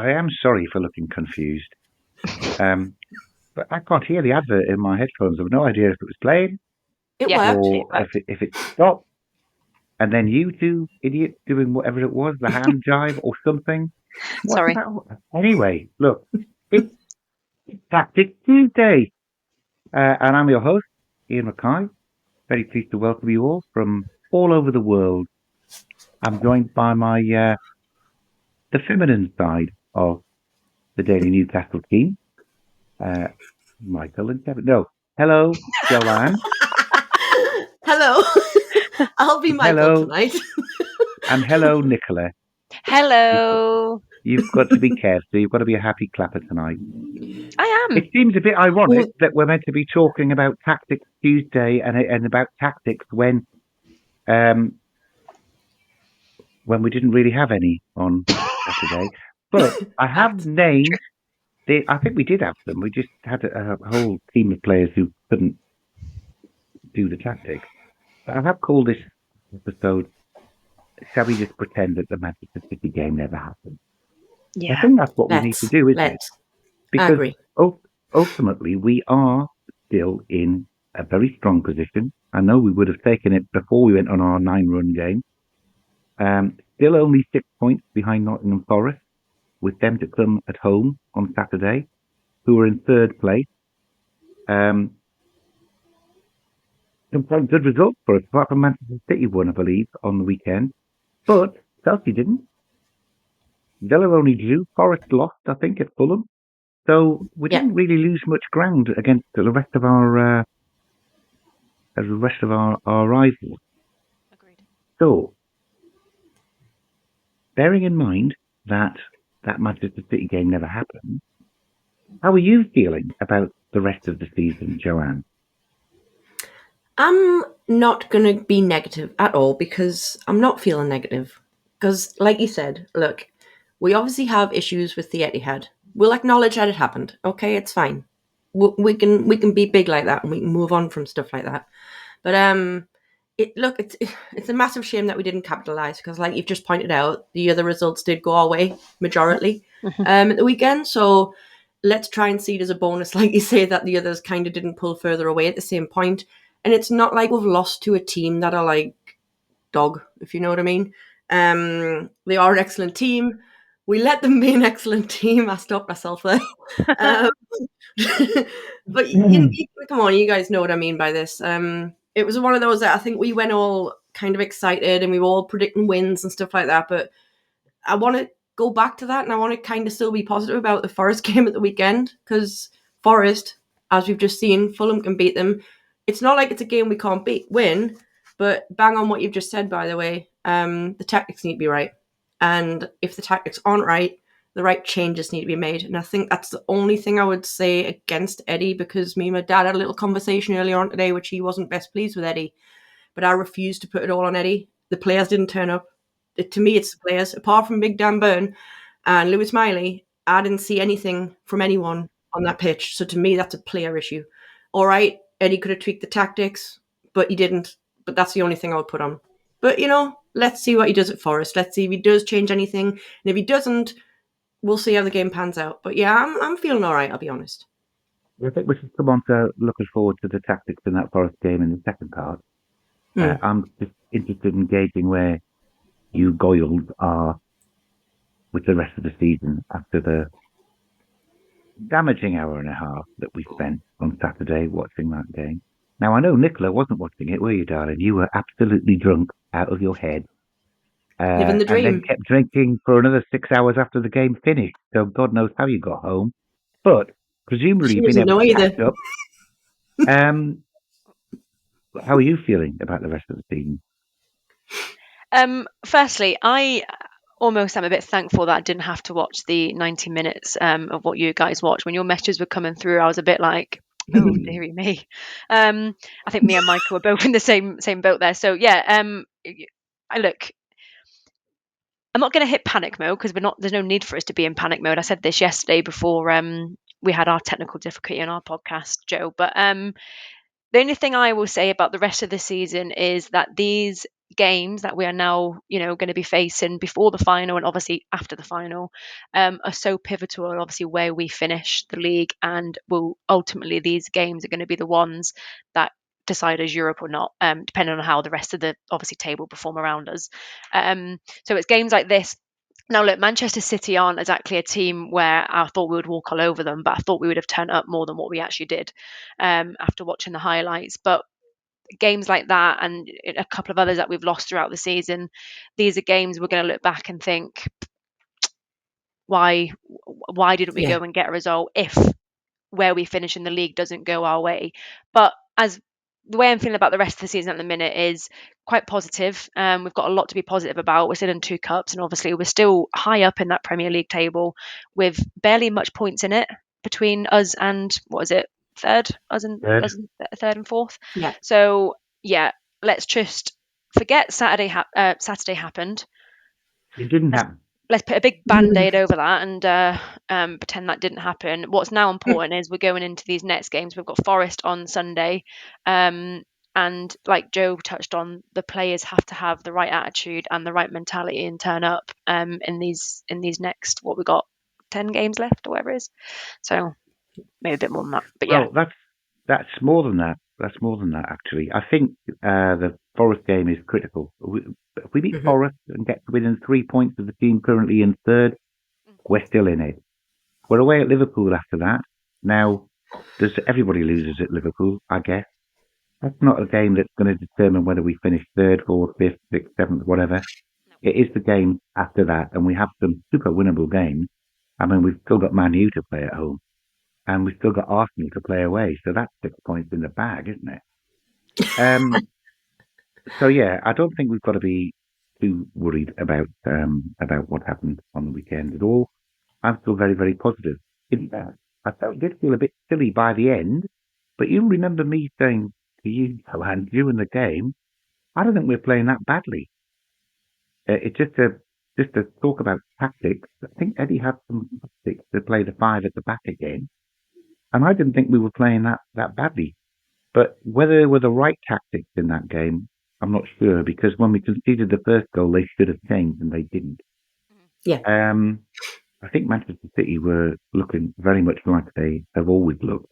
I am sorry for looking confused. But I can't hear the advert in my headphones. I've no idea if it was playing It Yeah. worked. or if it stopped. And then you two idiots doing whatever it was, the hand jive or something. What's Sorry. that? Anyway, look, it's Tactic Tuesday. And I'm your host, Iain Mackay. Very pleased to welcome you all from all over the world. I'm joined by my the feminine side of the Daily Newcastle team, Michael and Kevin. No, hello, Joanne. Hello. I'll be Michael Hello, tonight. and hello, Nicola. Hello. You've got to be careful. You've got to be a happy clapper tonight. I am. It seems a bit ironic that we're meant to be talking about Tactics Tuesday and about tactics when we didn't really have any on Saturday. But I have named. I think we did have them. We just had a whole team of players who couldn't do the tactics. But I have called this episode, shall we just pretend that the Manchester City game never happened? Yeah. I think that's what we need to do, isn't it? Because I agree. ultimately we are still in a very strong position. I know we would have taken it before we went on our 9-run game. Still only 6 points behind Nottingham Forest, with them to come at home on Saturday, who are in third place. Some quite good results for us, apart from Manchester City won, I believe, on the weekend. But Chelsea didn't. Villa only drew. Forest lost, I think, at Fulham. So we didn't really lose much ground against the rest of our rivals. Agreed. So, bearing in mind that Manchester City game never happened, how are you feeling about the rest of the season, Joanne? I'm not going to be negative at all because I'm not feeling negative. Because, like you said, look, we obviously have issues with the Etihad. We'll acknowledge that it happened. Okay, it's fine. We can be big like that and we can move on from stuff like that. But it's a massive shame that we didn't capitalise because, like you've just pointed out, the other results did go our way majorly at the weekend. So let's try and see it as a bonus, like you say, that the others kind of didn't pull further away at the same point. And it's not like we've lost to a team that are like dog, if you know what I mean. They are an excellent team. We let them be an excellent team. I stopped myself there. But come on, you guys know what I mean by this. It was one of those that I think we went all kind of excited and we were all predicting wins and stuff like that. But I want to go back to that and I want to kind of still be positive about the Forest game at the weekend because Forest, as we've just seen, Fulham can beat them. It's not like it's a game we can't win, but bang on what you've just said, by the way. The tactics need to be right. And if the tactics aren't right, the right changes need to be made. And I think that's the only thing I would say against Eddie, because me and my dad had a little conversation earlier on today, which he wasn't best pleased with Eddie. But I refused to put it all on Eddie. The players didn't turn up. To me, it's the players. Apart from Big Dan Burn and Lewis Miley, I didn't see anything from anyone on that pitch. So to me, that's a player issue. All right, Eddie could have tweaked the tactics, but he didn't. But that's the only thing I would put on. But, let's see what he does at Forest. Let's see if he does change anything. And if he doesn't, we'll see how the game pans out. But yeah, I'm feeling all right, I'll be honest. I think we should come on to looking forward to the tactics in that Forest game in the second part. I'm just interested in gauging where you Goyles are with the rest of the season after the damaging hour and a half that we spent on Saturday watching that game. Now, I know Nicola wasn't watching it, were you, darling? You were absolutely drunk out of your head. Living the dream. And then kept drinking for another 6 hours after the game finished. So God knows how you got home. But presumably you've been able to catch up. How are you feeling about the rest of the season? Firstly, I almost am a bit thankful that I didn't have to watch the 90 minutes of what you guys watched. When your messages were coming through, I was a bit like, oh, dearie me. I think me and Michael were both in the same boat there. So yeah, I'm not going to hit panic mode because there's no need for us to be in panic mode. I said this yesterday before we had our technical difficulty in our podcast, Joe. But the only thing I will say about the rest of the season is that these games that we are now, going to be facing before the final and obviously after the final, are so pivotal, and obviously where we finish the league, and will ultimately these games are going to be the ones that decide as Europe or not, depending on how the rest of the obviously table perform around us. So it's games like this. Now, look, Manchester City aren't exactly a team where I thought we would walk all over them, but I thought we would have turned up more than what we actually did, after watching the highlights. But games like that and a couple of others that we've lost throughout the season, these are games we're going to look back and think, why didn't we go and get a result if where we finish in the league doesn't go our way? But as the way I'm feeling about the rest of the season at the minute is quite positive. We've got a lot to be positive about. We're still in 2 cups, and obviously we're still high up in that Premier League table with barely much points in it between us and what is it, third, us and third and fourth. Yeah. So yeah, let's just forget Saturday happened. It didn't happen. Let's put a big band-aid over that and pretend that didn't happen. What's now important is we're going into these next games. We've got Forest on Sunday, and like Joe touched on, the players have to have the right attitude and the right mentality and turn up in these next, what we got, 10 games left or whatever it is. So maybe a bit more than that, but yeah. Well, that's more than that. That's more than that, actually. I think the Forest game is critical. If we beat Forest and get within 3 points of the team currently in third, we're still in it. We're away at Liverpool after that. Now, everybody loses at Liverpool, I guess. That's not a game that's going to determine whether we finish third, fourth, fifth, sixth, seventh, whatever. It is the game after that, and we have some super winnable games. I mean, we've still got Man U to play at home. And we've still got Arsenal to play away, so that's 6 points in the bag, isn't it? So yeah, I don't think we've got to be too worried about what happened on the weekend at all. I'm still very, very positive. In fact, I did feel a bit silly by the end, but you remember me saying to you, Joanne, during the game, I don't think we're playing that badly. It's just to talk about tactics. I think Eddie had some tactics to play the 5 at the back again. And I didn't think we were playing that badly. But whether there were the right tactics in that game, I'm not sure, because when we conceded the first goal, they should have changed, and they didn't. Yeah. I think Manchester City were looking very much like they have always looked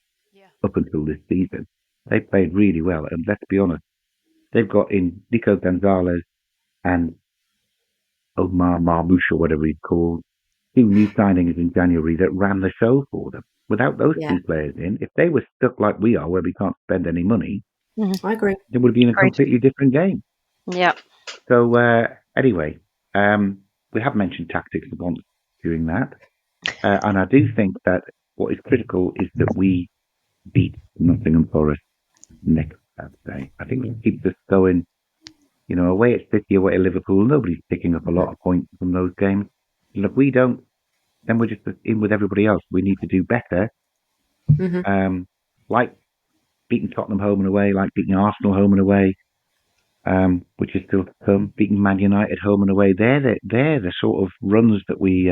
up until this season. They played really well, and let's be honest, they've got in Nico Gonzalez and Omar Marmouche, or whatever he's called, 2 new signings in January that ran the show for them. Without those 2 players in, if they were stuck like we are, where we can't spend any money, I agree. it would have been a completely different game. Yeah. So anyway, we have mentioned tactics once during that, and I do think that what is critical is that we beat Nottingham Forest next Saturday. I think it keeps us going. Away at City, away at Liverpool, nobody's picking up a lot of points from those games. And if we don't, then we're just in with everybody else. We need to do better. Like beating Tottenham home and away, like beating Arsenal home and away, which is still to come. Beating Man United home and away. They're the sort of runs that we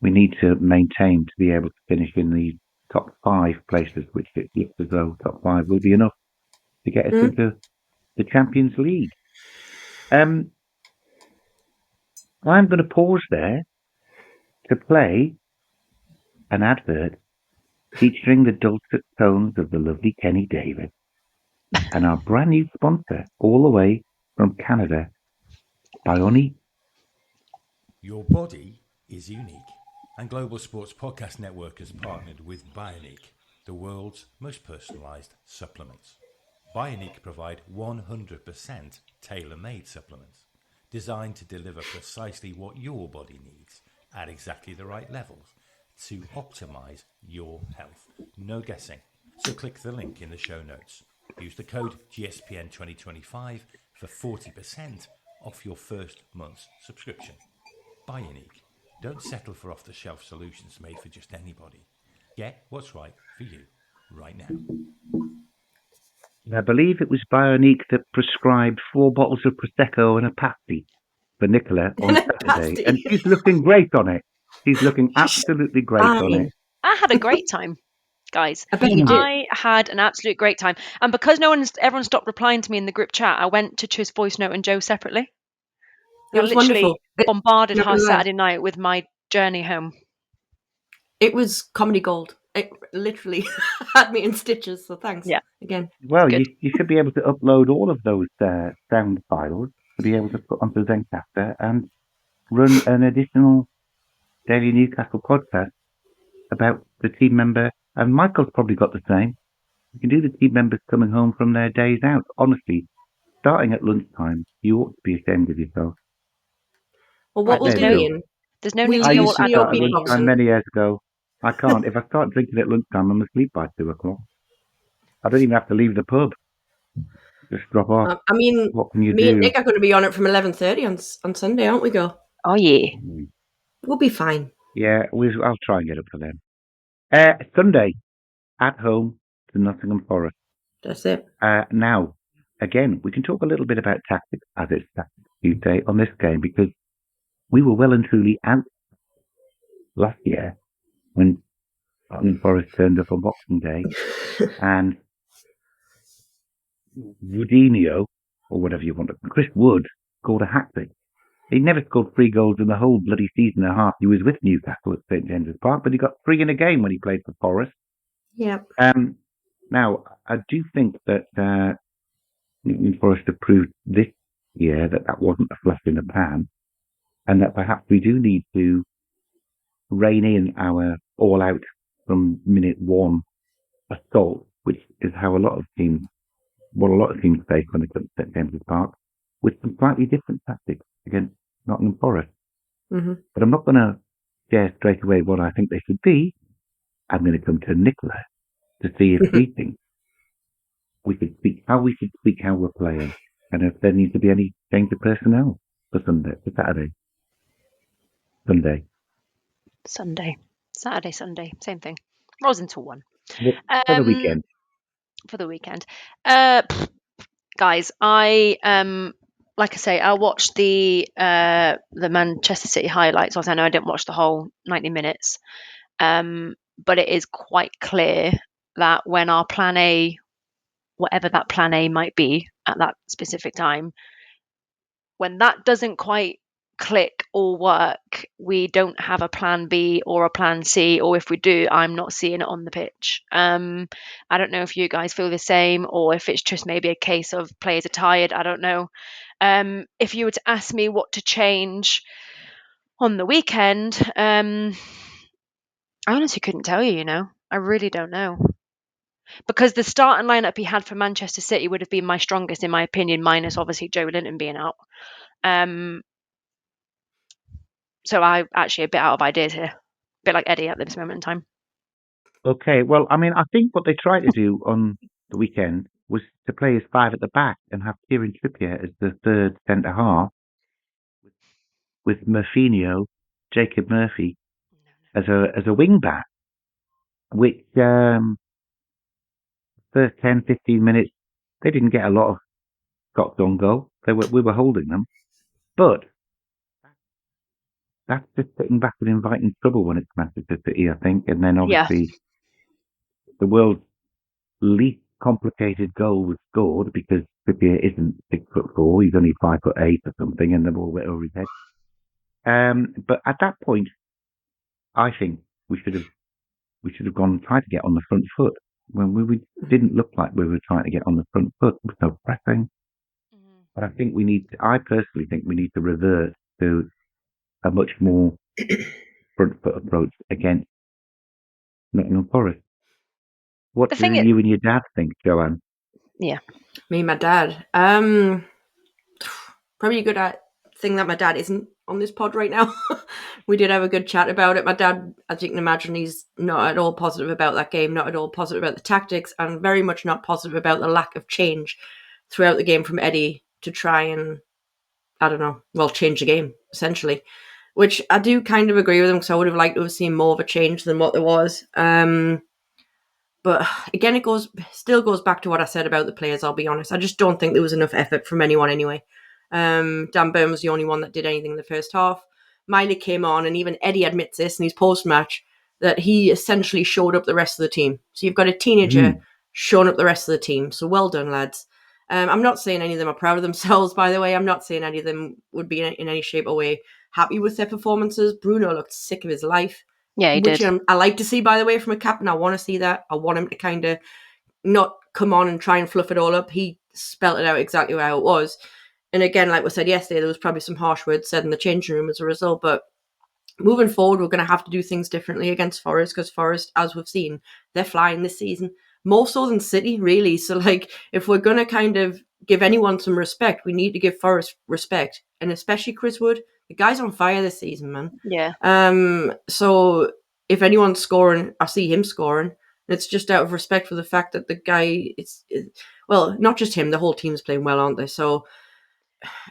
need to maintain to be able to finish in the top 5 places, which it looks as though top 5 will be enough to get us into the Champions League. I'm going to pause there to play an advert featuring the dulcet tones of the lovely Kenny David and our brand new sponsor, all the way from Canada, Bioniq. Your body is unique, and Global Sports Podcast Network has partnered with Bioniq, the world's most personalised supplements. Bioniq provide 100% tailor-made supplements designed to deliver precisely what your body needs at exactly the right levels to optimize your health. No guessing. So click the link in the show notes. Use the code GSPN 2025 for 40% off your first month's subscription. Bioniq. Don't settle for off-the-shelf solutions made for just anybody. Get what's right for you right now. I believe it was Bioniq that prescribed 4 bottles of Prosecco and a pasty for Nicola on Saturday. And she's looking great on it. She's looking absolutely great on it. I had a great time. guys. I bet you did. I had an absolute great time. And because everyone stopped replying to me in the group chat, I went to Chus voice note and Joe separately. It was wonderful. Bombarded not her gonna lie. Saturday night with my journey home. It was comedy gold. It literally had me in stitches. So thanks again. Well, Good. you should be able to upload all of those sound files to be able to put onto Zencastr and run an additional Daily Newcastle podcast about the team member. And Michael's probably got the same. You can do the team members coming home from their days out. Honestly, starting at lunchtime, you ought to be ashamed of yourself. Well, what we'll do, Iain, there's no we'll need to I go used all to start at adult-y. lunchtime many years ago. I can't. If I start drinking at lunchtime, I'm asleep by 2 o'clock. I don't even have to leave the pub. Just drop off. I mean, what can you me do? and Nick are going to be on it from 11:30 on Sunday, aren't we, Go? Oh, yeah. We'll be fine. Yeah, I'll try and get up for them. Sunday, at home to Nottingham Forest. That's it. Now, again, we can talk a little bit about tactics as it's Tactics Tuesday on this game, because we were well and truly out last year when Nottingham Forest turned up on Boxing Day and Woodinho, or whatever you want to, Chris Wood, scored a hat-trick. He never scored 3 goals in the whole bloody season and a half he was with Newcastle at St James's Park, but he got 3 in a game when he played for Forest. Yeah. Now, I do think that Nottingham Forest have proved this year that wasn't a flash in the pan, and that perhaps we do need to rein in our all-out from minute one assault, which is how a lot of teams face when they come to St James's Park, with some slightly different tactics against Nottingham Forest. Mm-hmm. But I'm not going to share straight away what I think they should be. I'm going to come to Nicola to see if we think we should speak how we're playing, and if there needs to be any change of personnel for Saturday. Saturday, Sunday, same thing. Rolls into one. For the weekend. For the weekend. Guys, I like I say, I watched the Manchester City highlights. Also, I know I didn't watch the whole 90 minutes, but it is quite clear that when our plan A, whatever that plan A might be at that specific time, when that doesn't quite click or work, we don't have a plan B or a plan C, or if we do, I'm not seeing it on the pitch. I don't know if you guys feel the same, or if it's just maybe a case of players are tired. I don't know. If you were to ask me what to change on the weekend, I honestly couldn't tell you, I really don't know. Because the starting lineup he had for Manchester City would have been my strongest, in my opinion, minus obviously Joe Linton being out. So I'm actually a bit out of ideas here. A bit like Eddie at this moment in time. Okay, well, I mean, I think what they tried to do on the weekend was to play as 5 at the back and have Kieran Trippier as the third centre half, with Jacob Murphy, as a wing back, which first 10, 15 minutes, they didn't get a lot of shots on goal. We were holding them. But that's just sitting back and inviting trouble when it's Manchester City, I think. And then obviously the world's least complicated goal was scored because Trippier isn't 6'4", he's only 5'8" or something, and the ball went over his head. But at that point, I think we should have tried to get on the front foot when we didn't look like we were trying to get on the front foot with no pressing. Mm-hmm. But I personally think we need to revert to a much more front foot approach against Nottingham Forest. What do you and your dad think, Joanne? Yeah. Me and my dad. Probably a good thing that my dad isn't on this pod right now. We did have a good chat about it. My dad, as you can imagine, he's not at all positive about that game, not at all positive about the tactics, and very much not positive about the lack of change throughout the game from Eddie to try and, change the game, essentially. Which I do kind of agree with him, because I would have liked to have seen more of a change than what there was. But again, it still goes back to what I said about the players, I'll be honest. I just don't think there was enough effort from anyone anyway. Dan Burn was the only one that did anything in the first half. Miley came on, and even Eddie admits this in his post-match. that he essentially showed up the rest of the team. So you've got a teenager showing up the rest of the team. So well done, lads. I'm not saying any of them are proud of themselves, by the way. I'm not saying any of them would be in any shape or way happy with their performances. Bruno looked sick of his life. Yeah, he which did. I like to see, by the way, from a captain. I want to see that. I want him to kind of not come on and try and fluff it all up. He spelt it out exactly how it was. And again, like we said yesterday, there was probably some harsh words said in the changing room as a result. But moving forward, we're going to have to do things differently against Forest, because Forest, as we've seen, they're flying this season. More so than City, really. So, like, if we're going to kind of give anyone some respect, we need to give Forest respect. And especially Chris Wood. The guy's on fire this season, man. Yeah. So if anyone's scoring, I see him scoring. It's just out of respect for the fact that the guy, well, not just him, the whole team's playing well, aren't they? So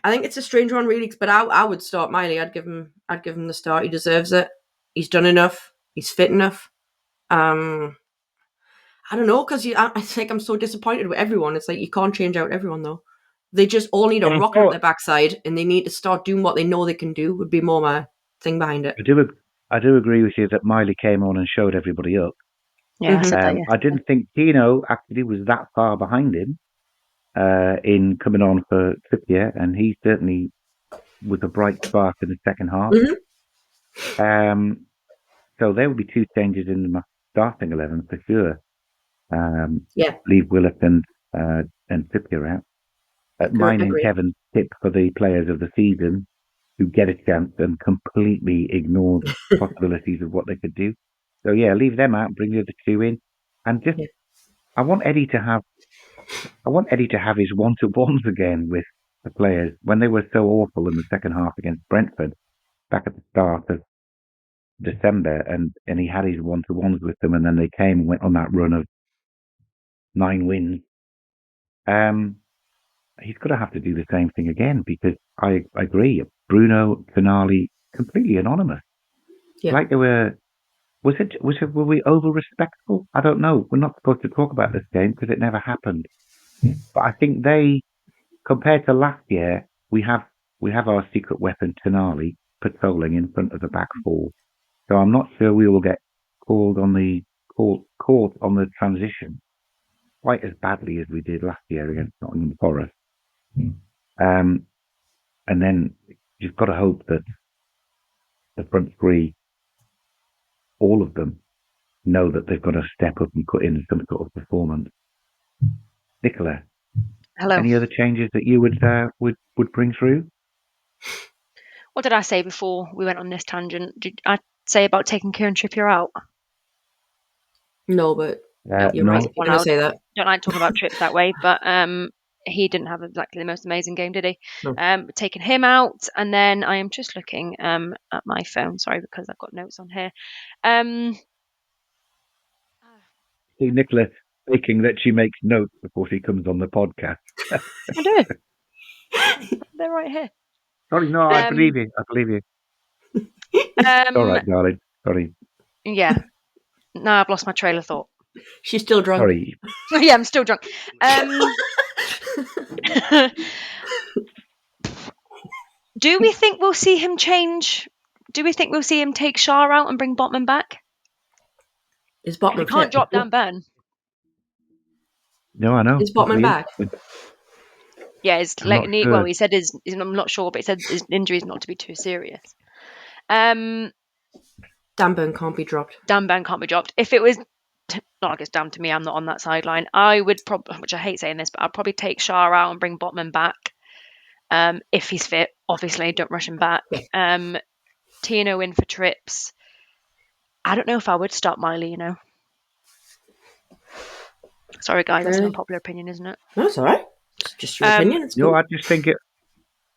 I think it's a strange one, really. But I would start Miley. I'd give him the start. He deserves it. He's done enough. He's fit enough. I don't know, because I think I'm so disappointed with everyone. It's like you can't change out everyone, though. They just all need a rocket up their backside, and they need to start doing what they know they can do. Would be more my thing behind it. I do agree with you that Miley came on and showed everybody up. Yeah, I said that, yeah. I didn't think Tino actually was that far behind him in coming on for Trippier, and he certainly was a bright spark in the second half. So there will be two changes in my starting 11 for sure. Leave Willock and Trippier out. Mine and Kevin's tip for the players of the season who get a chance and completely ignore the possibilities of what they could do. So yeah, leave them out, bring the other two in, and just I want Eddie to have his one-to-ones again with the players when they were so awful in the second half against Brentford back at the start of December, and he had his one-to-ones with them, and then they came and went on that run of 9 wins. He's going to have to do the same thing again, because I agree. Bruno, Tonali, completely anonymous. Yeah. Like they were. Were we over respectful? I don't know. We're not supposed to talk about this game because it never happened. But I think compared to last year, we have our secret weapon Tonali patrolling in front of the back four. So I'm not sure we will get caught on the transition quite as badly as we did last year against Nottingham Forest. And then you've got to hope that the front three, all of them, know that they've got to step up and put in some sort of performance. Nicola, hello. Any other changes that you would bring through? What did I say before we went on this tangent? Did I say about taking Kieran Trippier out? No, but you're no. right. You're going to say that. Don't like talking about trips that way, but he didn't have exactly the most amazing game, did he? No. Taking him out, and then I am just looking at my phone. Sorry, because I've got notes on here. See Nicola thinking that she makes notes before she comes on the podcast. I do. They're right here. Sorry, no, I believe you. All right, darling. Sorry. Yeah. No, I've lost my trail of thought. She's still drunk. Sorry. Yeah, I'm still drunk. Do we think we'll see him change? Do we think we'll see him take Shah out and bring Botman back? Is Botman We can't drop Dan Burn. No, I know. Is Botman back? Yeah, well, he said I'm not sure, but he said his injury is not to be too serious. Dan Burn can't be dropped. Dan Burn can't be dropped. If it was, not like it's damn to me, I'm not on that sideline. I would probably, which I hate saying this, but I'd probably take Shah out and bring Botman back. If he's fit, obviously, don't rush him back. Tino in for trips. I don't know if I would start Miley, you know. Sorry, guys, that's an unpopular opinion, isn't it? No, it's all right. It's just your opinion. It's cool. No, I just think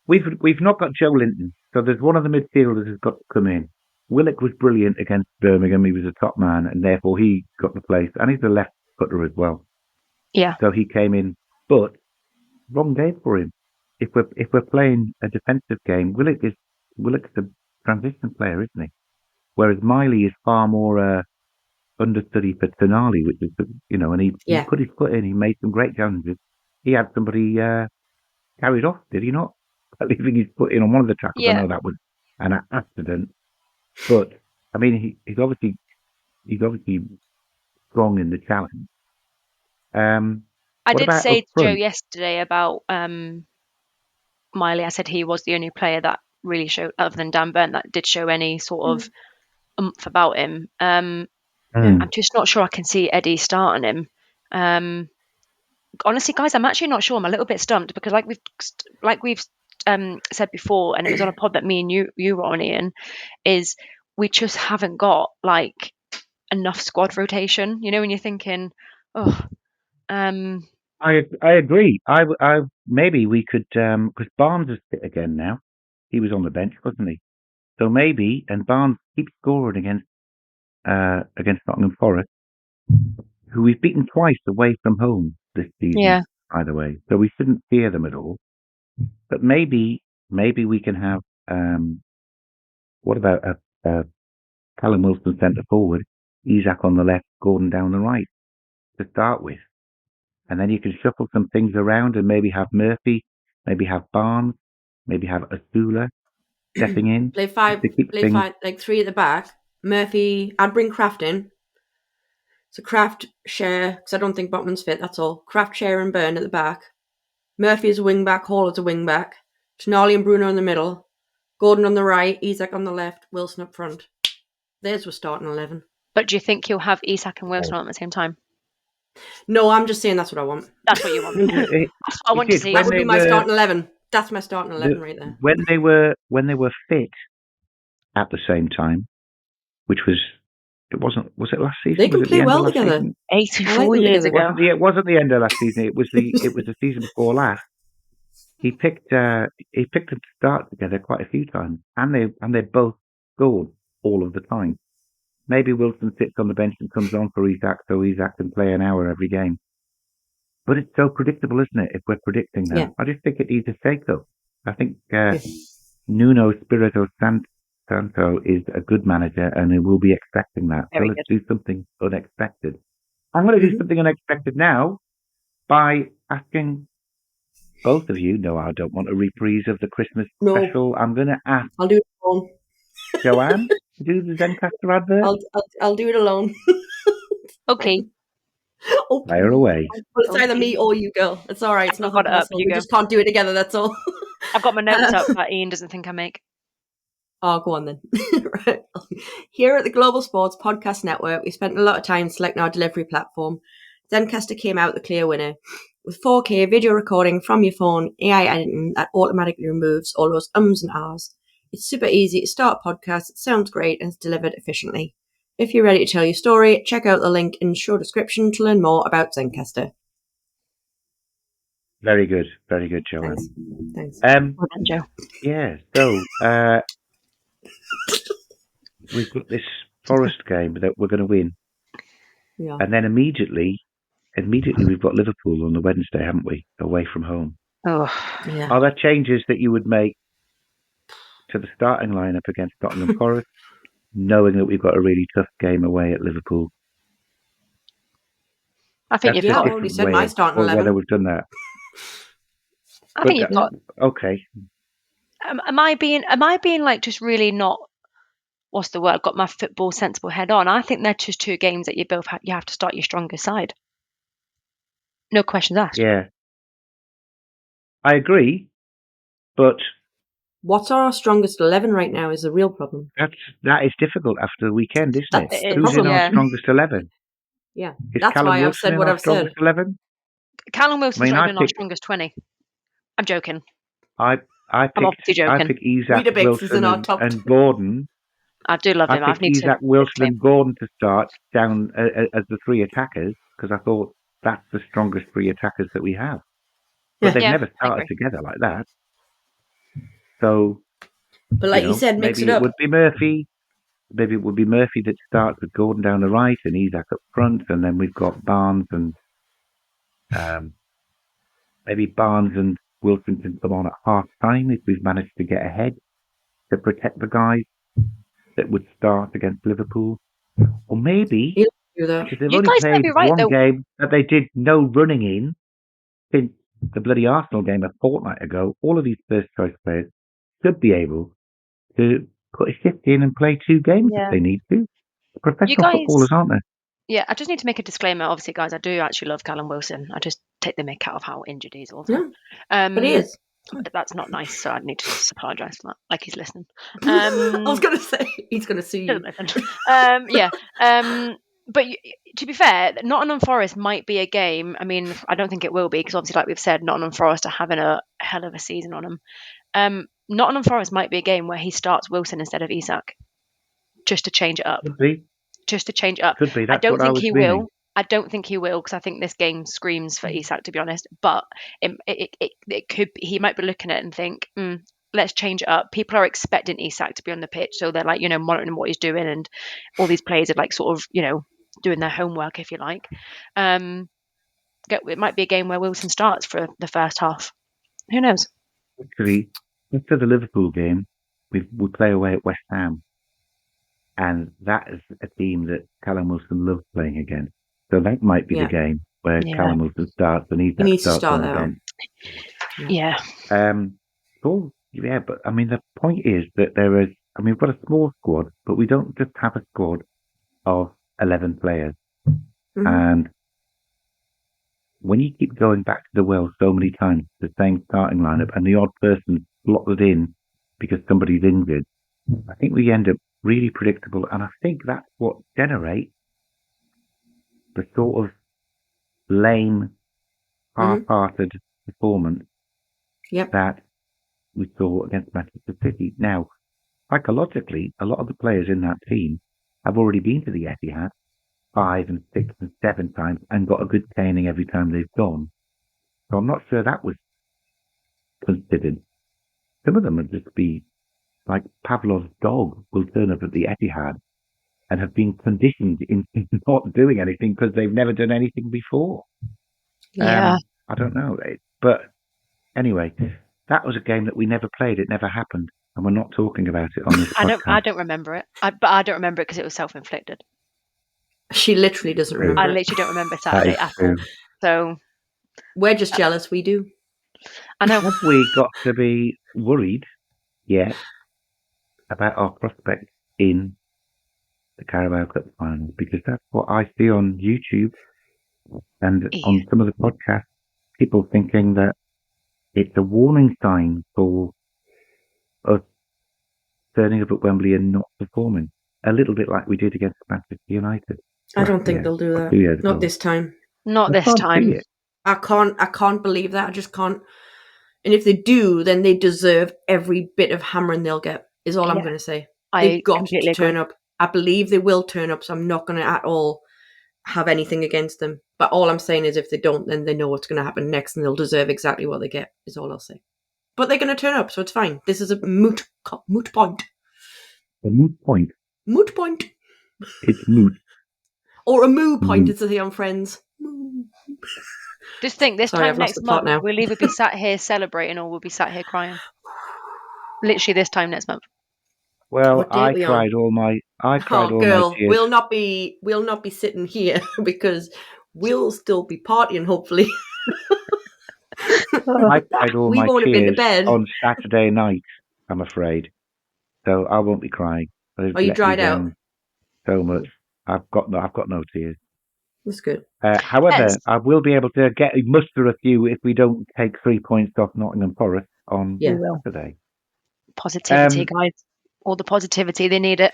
we've not got Joe Linton, so there's one of the midfielders who's got to come in. Willock was brilliant against Birmingham. He was a top man, and therefore he got the place. And he's a left footer as well. Yeah. So he came in, but wrong game for him. If we're playing a defensive game, Willock's a transition player, isn't he? Whereas Miley is far more understudy for Tonali, which is and he put his foot in. He made some great challenges. He had somebody carried off, did he not? Leaving his foot in on one of the tackles. Yeah. I know that was an accident, but I mean he's obviously He's obviously strong in the challenge. I What did about say up to Joe front? yesterday about Miley. I said he was the only player that really showed, other than Dan Burn, that did show any sort of oomph about him. I'm just not sure I can see Eddie starting him. Honestly, guys, I'm actually not sure. I'm a little bit stumped because, like we've said before, and it was on a pod that me and you were on, Iain, is we just haven't got like enough squad rotation. You know, when you're thinking, oh, I agree. I maybe we could because Barnes is fit again now. He was on the bench, wasn't he? So maybe, and Barnes keeps scoring against Nottingham Forest, who we've beaten twice away from home this season. yeah. By the way, so we shouldn't fear them at all. But maybe we can have what about a Callum Wilson centre forward, Isaac on the left, Gordon down the right to start with, and then you can shuffle some things around and maybe have Murphy, maybe have Barnes, maybe have Asula stepping in. Play five, like 3 at the back. Murphy, I'd bring Kraft in. So Kraft, Share, because I don't think Botman's fit, that's all. Kraft, Share and Burn at the back. Murphy is a wing back, Hall is a wing back. Tonali and Bruno in the middle. Gordon on the right, Isaac on the left, Wilson up front. There's we're starting 11. But do you think you'll have Isak and Wilson on at the same time? No, I'm just saying that's what I want. That's what you want. That's what I want to see. That would be my starting 11. That's my starting 11 right there. When they were fit at the same time, which was it last season? They can play well together. 84 years ago. It wasn't the end of last season. It was the season before last. He picked them to start together quite a few times, and they both scored all of the time. Maybe Wilson sits on the bench and comes on for Isaac, so Isaac can play an hour every game. But it's so predictable, isn't it? If we're predicting that, yeah. I just think it needs a shake-up. I think Nuno Espirito Santo is a good manager, and he will be expecting that. So let's do something unexpected. I'm going to do something unexpected now by asking both of you. No, I don't want a reprise of the Christmas special. I'm going to ask. I'll do it alone. Joanne, do the Zencastr advert. I'll do it alone. Okay. Fire away. Well, it's either me or you, girl. It's all right. It's not personal. We just can't do it together. That's all. I've got my notes up that Iain doesn't think I make. Oh, go on then. Right. Here at the Global Sports Podcast Network, we spent a lot of time selecting our delivery platform. Zencastr came out the clear winner. With 4K video recording from your phone, AI editing that automatically removes all those ums and ahs. It's super easy to start a podcast, it sounds great, and it's delivered efficiently. If you're ready to tell your story, check out the link in the show description to learn more about Zencastr. Very good, Joanne. Thanks. Well done, Joe. Yeah, so we've got this Forest game that we're going to win. Yeah. And then immediately we've got Liverpool on the Wednesday, haven't we? Away from home. Oh, yeah. Are there changes that you would make to the starting lineup against Nottingham Forest, knowing that we've got a really tough game away at Liverpool? I think I've already said my starting 11. Whether we've done that. I think you've got. Okay. Am I being like just really not? What's the word? I've got my football sensible head on. I think they're just 2 games that you have to start your strongest side. No questions asked. Yeah. I agree, but what's our strongest 11 right now is the real problem. That is difficult after the weekend, isn't it? Who's problem, in our strongest 11? Yeah, is that's Callum why Wilson I've said what I've said. 11? Callum Wilson's not in our strongest 20. I'm joking. I'm obviously joking. I pick Isaac Wilson and Gordon. I do love him. I picked Isaac Wilson and Gordon to start down as the 3 attackers because I thought that's the strongest 3 attackers that we have. But they've never started together like that. So, but like you said, mix it up. Maybe it would be Murphy that starts with Gordon down the right and Isaac up front, and then we've got Barnes and maybe Barnes and Wilson can come on at half time if we've managed to get ahead to protect the guys that would start against Liverpool. Or maybe because they've only played one game that they did no running in since the bloody Arsenal game a fortnight ago. All of these first choice players should be able to put a shift in and play 2 games if they need to. Professional footballers, aren't they? Yeah, I just need to make a disclaimer. Obviously, guys, I do actually love Callum Wilson. I just take the mick out of how injured he is all the time. But he is. But that's not nice, so I need to just apologise for that, like he's listening. I was going to say, he's going to sue you. But to be fair, Nottingham Forest might be a game. I mean, I don't think it will be because obviously, like we've said, Nottingham Forest are having a hell of a season on them. Nottingham Forest might be a game where he starts Wilson instead of Isak, just to change it up. Could be. Just to change it up. Could be. That's I don't what think I was he meaning. will. I don't think he will because I think this game screams for Isak, to be honest. But it could be, he might be looking at it and think, let's change it up. People are expecting Isak to be on the pitch, so they're like, monitoring what he's doing, and all these players are like sort of, doing their homework, if you like. It might be a game where Wilson starts for the first half. Who knows? Actually, after the Liverpool game, we play away at West Ham. And that is a team that Callum Wilson loves playing against. So that might be the game where Callum Wilson starts and Isak needs to starts start on again. Yeah. But I mean, the point is that we've got a small squad, but we don't just have a squad of 11 players. Mm-hmm. And when you keep going back to the well so many times, the same starting lineup, and the odd person slotted in because somebody's injured, I think we end up really predictable, and I think that's what generates the sort of lame, half-hearted performance that we saw against Manchester City. Now, psychologically, a lot of the players in that team have already been to the Etihad 5 and 6 and 7 times and got a good caning every time they've gone. So I'm not sure that was considered. Some of them would just be like Pavlov's dog will turn up at the Etihad and have been conditioned into not doing anything because they've never done anything before. Yeah. I don't know. But anyway, that was a game that we never played. It never happened. And we're not talking about it on this podcast. I don't remember it. But I don't remember it because it was self-inflicted. She literally doesn't remember. I literally don't remember Saturday at all. So we're just jealous. We do. I know. Have we got to be worried yet about our prospects in the Carabao Cup final? Because that's what I see on YouTube and on some of the podcasts. People thinking that it's a warning sign for us turning up at Wembley and not performing. A little bit like we did against Manchester United. I don't think they'll do that. Not this time. Not this time. I can't believe that. I just can't. And if they do, then they deserve every bit of hammering they'll get, is all I'm going to say. They've got to turn up. I believe they will turn up, so I'm not going to at all have anything against them. But all I'm saying is if they don't, then they know what's going to happen next and they'll deserve exactly what they get, is all I'll say. But they're going to turn up, so it's fine. This is a moot point. A moot point? Moot point. It's moot. Or a moo point, as they say on Friends. Just think, this time next month, we'll either be sat here celebrating or we'll be sat here crying. Literally this time next month. Well, I cried all my tears. We'll not be sitting here because we'll still be partying, hopefully. I cried all my tears on Saturday night, I'm afraid. So I won't be crying. Oh, you dried out? So much. I've got no tears. That's good. However, I will be able to muster a few if we don't take 3 points off Nottingham Forest on Saturday. Positivity, guys. All the positivity, they need it.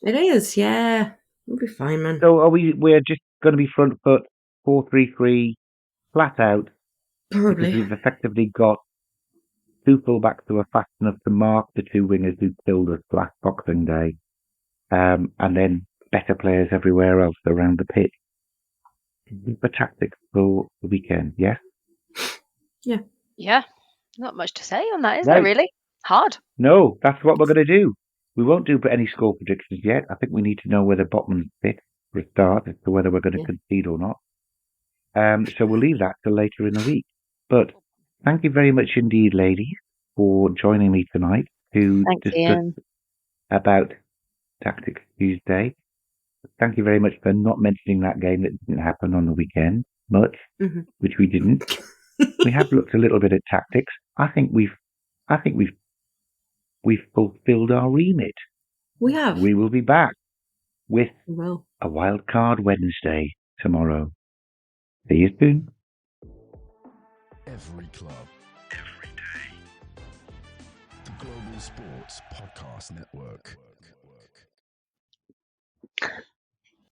It is, yeah. We'll be fine, man. So we're just going to be front foot 4-3-3 flat out. Probably. Because we've effectively got 2 fullbacks who are fast enough to mark the 2 wingers who killed us last Boxing Day. And then better players everywhere else around the pitch. The tactics for the weekend, yes? Yeah. Yeah. Not much to say on that, is there really? Hard. No, that's what we're going to do. We won't do any score predictions yet. I think we need to know whether Botman's fit for a start as to whether we're going to concede or not. So we'll leave that till later in the week. But thank you very much indeed, ladies, for joining me tonight to discuss about Tactics Tuesday. Thank you very much for not mentioning that game that didn't happen on the weekend much, which we didn't. We have looked a little bit at tactics. I think we've fulfilled our remit. We have. We will be back with Well, a wild card Wednesday tomorrow. See you soon. Every club, every day. The Global Sports Podcast Network.